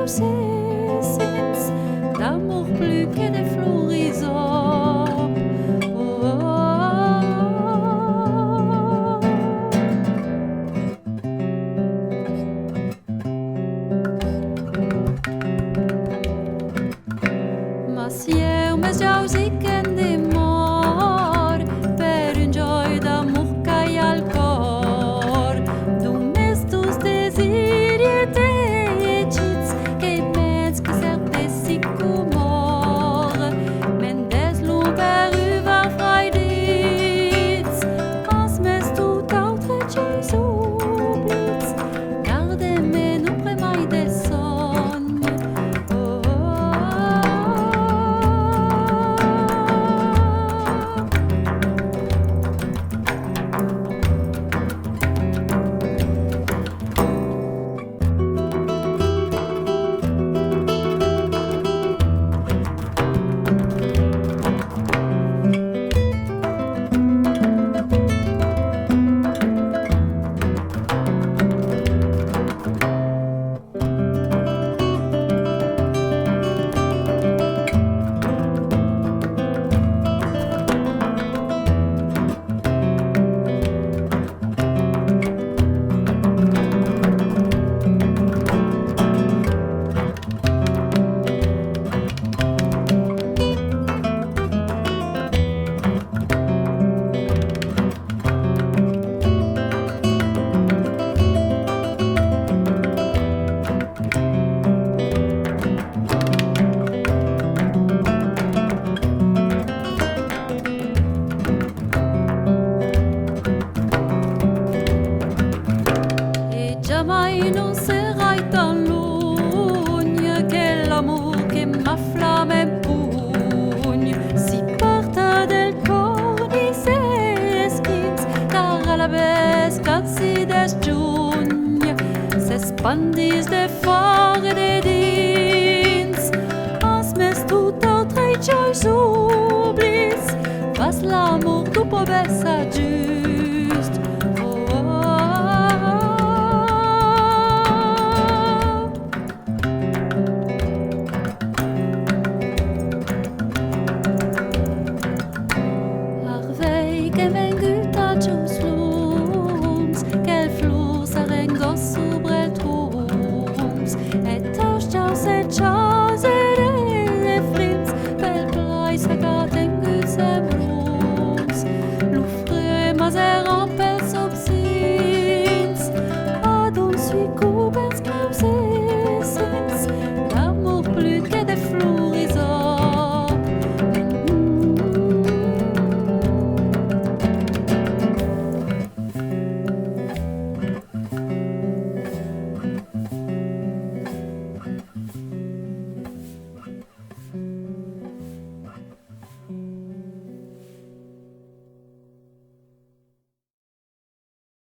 processins d'amour plus que des florisants. Oh, oh, oh. Maciel, mas já os de mor per un joy d'amour caille al cor domestos desirietes que mens que serve sycomor mendes lumber über freidits ans mes tout autre Jesublitz garde me non premai des sonn. Oh, oh, et jamais non serai tan loin que l'amour che m'afflamme empugne si porta del cor di se skins car a la vez cansi des giugn s'espandis de fa